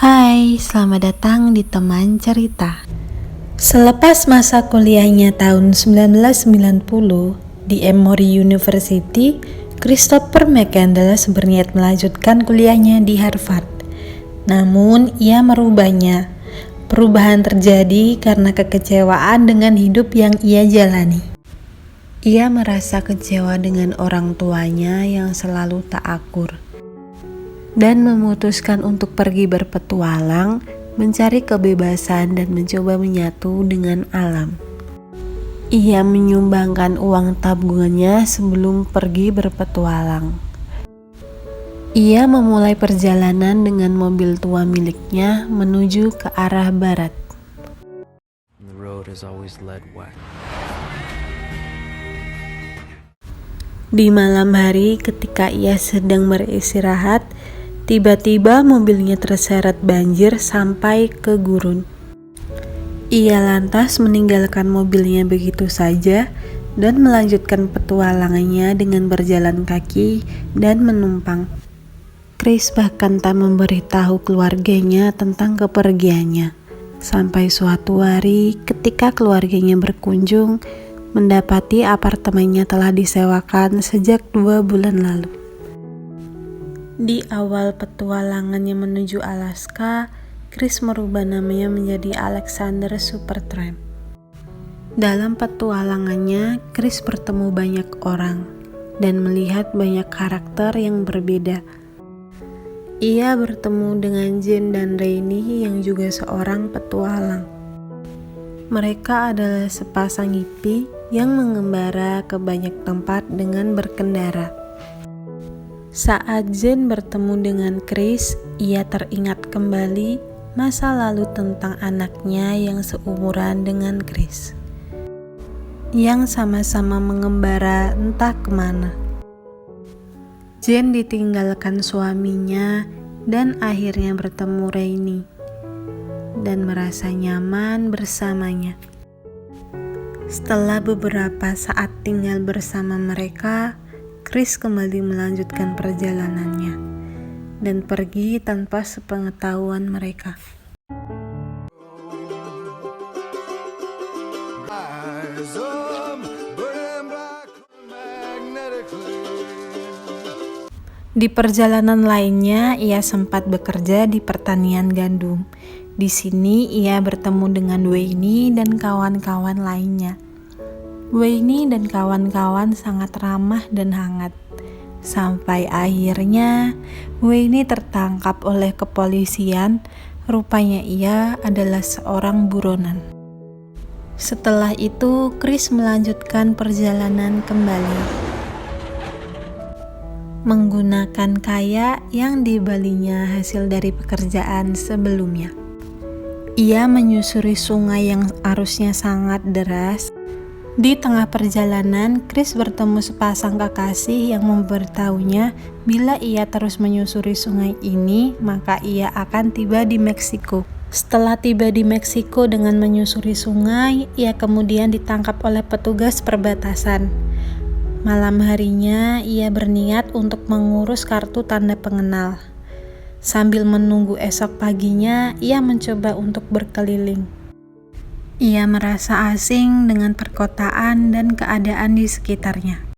Hai, selamat datang di Teman Cerita. Selepas masa kuliahnya tahun 1990 di Emory University, Christopher McCandless berniat melanjutkan kuliahnya di Harvard. Namun, ia merubahnya. Perubahan terjadi karena kekecewaan dengan hidup yang ia jalani. Ia merasa kecewa dengan orang tuanya yang selalu tak akur, dan memutuskan untuk pergi berpetualang, mencari kebebasan dan mencoba menyatu dengan alam. Ia menyumbangkan uang tabungannya sebelum pergi berpetualang. Ia memulai perjalanan dengan mobil tua miliknya menuju ke arah barat. The road has always led west. Di malam hari ketika ia sedang beristirahat, tiba-tiba mobilnya terseret banjir sampai ke gurun. Ia lantas meninggalkan mobilnya begitu saja dan melanjutkan petualangannya dengan berjalan kaki dan menumpang. Chris bahkan tak memberitahu keluarganya tentang kepergiannya. Sampai suatu hari ketika keluarganya berkunjung, mendapati apartemennya telah disewakan sejak 2 bulan lalu. Di awal petualangannya menuju Alaska, Chris merubah namanya menjadi Alexander Supertramp. Dalam petualangannya, Chris bertemu banyak orang dan melihat banyak karakter yang berbeda. Ia bertemu dengan Jane dan Rainey yang juga seorang petualang. Mereka adalah sepasang hippie yang mengembara ke banyak tempat dengan berkendara. Saat Jane bertemu dengan Chris, ia teringat kembali masa lalu tentang anaknya yang seumuran dengan Chris, yang sama-sama mengembara entah kemana. Jane ditinggalkan suaminya dan akhirnya bertemu Rainey dan merasa nyaman bersamanya. Setelah beberapa saat tinggal bersama mereka, Chris kembali melanjutkan perjalanannya dan pergi tanpa sepengetahuan mereka. Di perjalanan lainnya, ia sempat bekerja di pertanian gandum. Di sini ia bertemu dengan Wayne dan kawan-kawan lainnya. Wayne dan kawan-kawan sangat ramah dan hangat. Sampai akhirnya Wayne tertangkap oleh kepolisian. Rupanya ia adalah seorang buronan. Setelah itu, Chris melanjutkan perjalanan kembali menggunakan kayak yang dibelinya hasil dari pekerjaan sebelumnya. Ia menyusuri sungai yang arusnya sangat deras. Di tengah perjalanan, Chris bertemu sepasang kekasih yang memberitahunya bila ia terus menyusuri sungai ini, maka ia akan tiba di Meksiko. Setelah tiba di Meksiko dengan menyusuri sungai, ia kemudian ditangkap oleh petugas perbatasan. Malam harinya, ia berniat untuk mengurus kartu tanda pengenal. Sambil menunggu esok paginya, ia mencoba untuk berkeliling. Ia merasa asing dengan perkotaan dan keadaan di sekitarnya.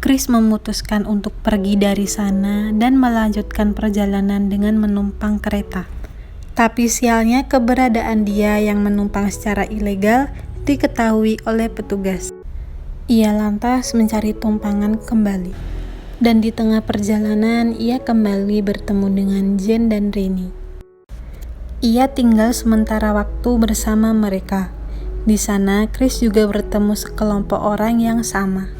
Chris memutuskan untuk pergi dari sana dan melanjutkan perjalanan dengan menumpang kereta. Tapi sialnya keberadaan dia yang menumpang secara ilegal diketahui oleh petugas. Ia lantas mencari tumpangan kembali. Dan di tengah perjalanan ia kembali bertemu dengan Jane dan Rainey. Ia tinggal sementara waktu bersama mereka. Di sana Chris juga bertemu sekelompok orang yang sama,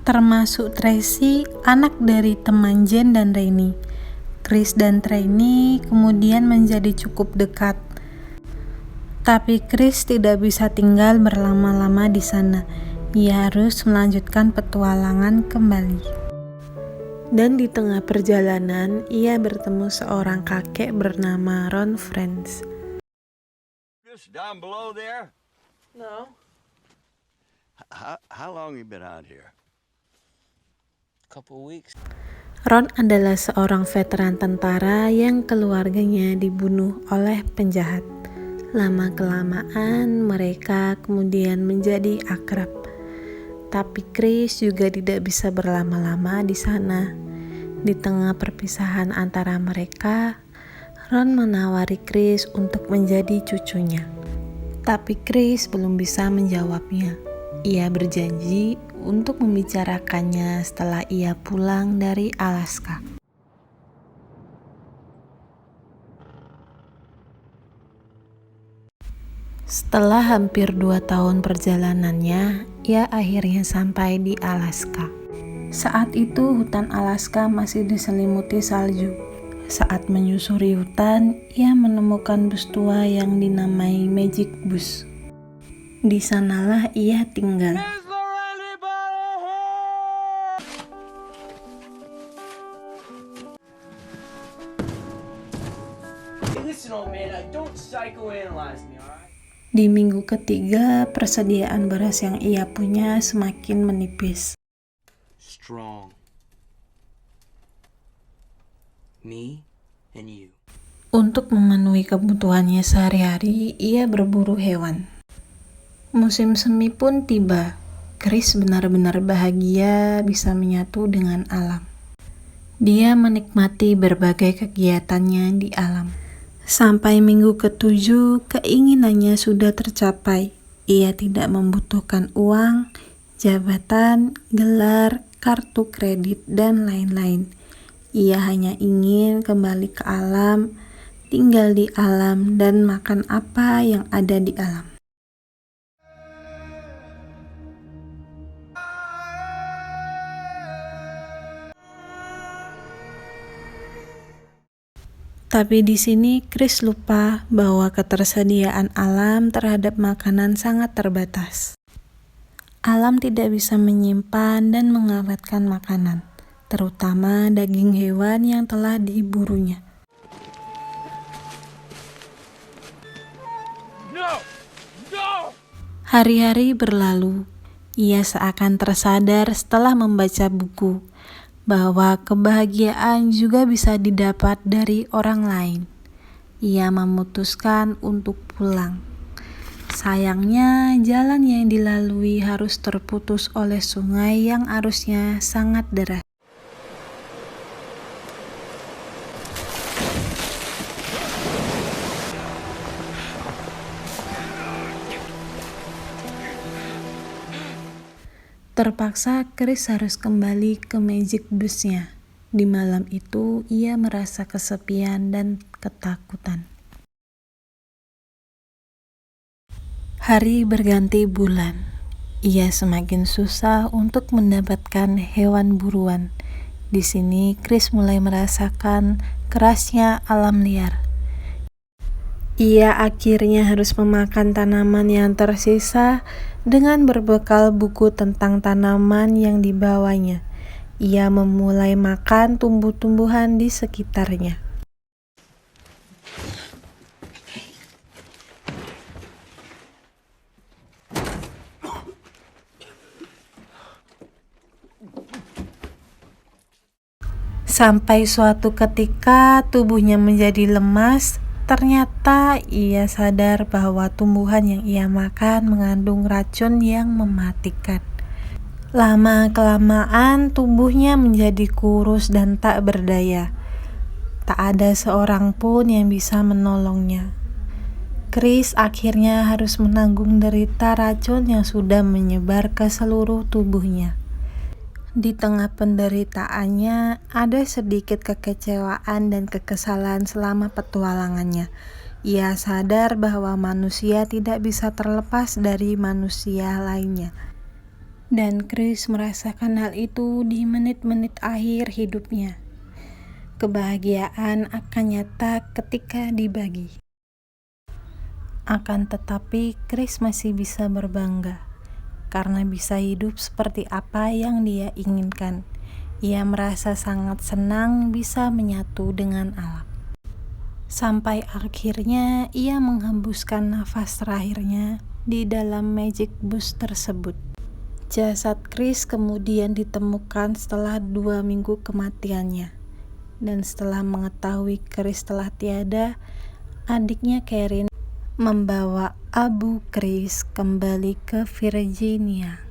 termasuk Tracy, anak dari teman Jane dan Rainey. Chris dan Rainey kemudian menjadi cukup dekat. Tapi Chris tidak bisa tinggal berlama-lama di sana. Ia harus melanjutkan petualangan kembali. Dan di tengah perjalanan, ia bertemu seorang kakek bernama Ron French. Just down below there? No. How long you been out here? Couple weeks. Ron adalah seorang veteran tentara yang keluarganya dibunuh oleh penjahat. Lama-kelamaan mereka kemudian menjadi akrab. Tapi Chris juga tidak bisa berlama-lama di sana. Di tengah perpisahan antara mereka, Ron menawari Chris untuk menjadi cucunya. Tapi Chris belum bisa menjawabnya. Ia berjanji untuk membicarakannya setelah ia pulang dari Alaska. Setelah hampir 2 tahun perjalanannya, ia akhirnya sampai di Alaska. Saat itu hutan Alaska masih diselimuti salju. Saat menyusuri hutan, ia menemukan bus tua yang dinamai Magic Bus. Di sanalah ia tinggal. Listen, old man, don't psychoanalyze me, alright? Di minggu ketiga, persediaan beras yang ia punya semakin menipis. Strong. Me and you. Untuk memenuhi kebutuhannya sehari-hari, ia berburu hewan. Musim semi pun tiba. Chris benar-benar bahagia bisa menyatu dengan alam. Dia menikmati berbagai kegiatannya di alam. Sampai minggu ke-7, keinginannya sudah tercapai. Ia tidak membutuhkan uang, jabatan, gelar, kartu kredit, dan lain-lain. Ia hanya ingin kembali ke alam, tinggal di alam, dan makan apa yang ada di alam. Tapi di sini Chris lupa bahwa ketersediaan alam terhadap makanan sangat terbatas. Alam tidak bisa menyimpan dan mengawetkan makanan, terutama daging hewan yang telah diburunya. Hari-hari berlalu, ia seakan tersadar setelah membaca buku bahwa kebahagiaan juga bisa didapat dari orang lain. Ia memutuskan untuk pulang. Sayangnya, jalan yang dilalui harus terputus oleh sungai yang arusnya sangat deras. Terpaksa Chris harus kembali ke Magic Busnya. Di malam itu, ia merasa kesepian dan ketakutan. Hari berganti bulan. Ia semakin susah untuk mendapatkan hewan buruan. Di sini, Chris mulai merasakan kerasnya alam liar. Ia akhirnya harus memakan tanaman yang tersisa dengan berbekal buku tentang tanaman yang dibawanya. Ia memulai makan tumbuh-tumbuhan di sekitarnya. Sampai suatu ketika tubuhnya menjadi lemas. Ternyata ia sadar bahwa tumbuhan yang ia makan mengandung racun yang mematikan. Lama-kelamaan tubuhnya menjadi kurus dan tak berdaya. Tak ada seorang pun yang bisa menolongnya. Chris akhirnya harus menanggung derita racun yang sudah menyebar ke seluruh tubuhnya. Di tengah penderitaannya, ada sedikit kekecewaan dan kekesalan selama petualangannya. Ia sadar bahwa manusia tidak bisa terlepas dari manusia lainnya. Dan Chris merasakan hal itu di menit-menit akhir hidupnya. Kebahagiaan akan nyata ketika dibagi. Akan tetapi, Chris masih bisa berbangga karena bisa hidup seperti apa yang dia inginkan. Ia merasa sangat senang bisa menyatu dengan alam. Sampai akhirnya ia menghembuskan nafas terakhirnya di dalam Magic Bus tersebut. Jasad Chris kemudian ditemukan setelah 2 minggu kematiannya. Dan setelah mengetahui Chris telah tiada, adiknya Karen membawa Abu Chris kembali ke Virginia.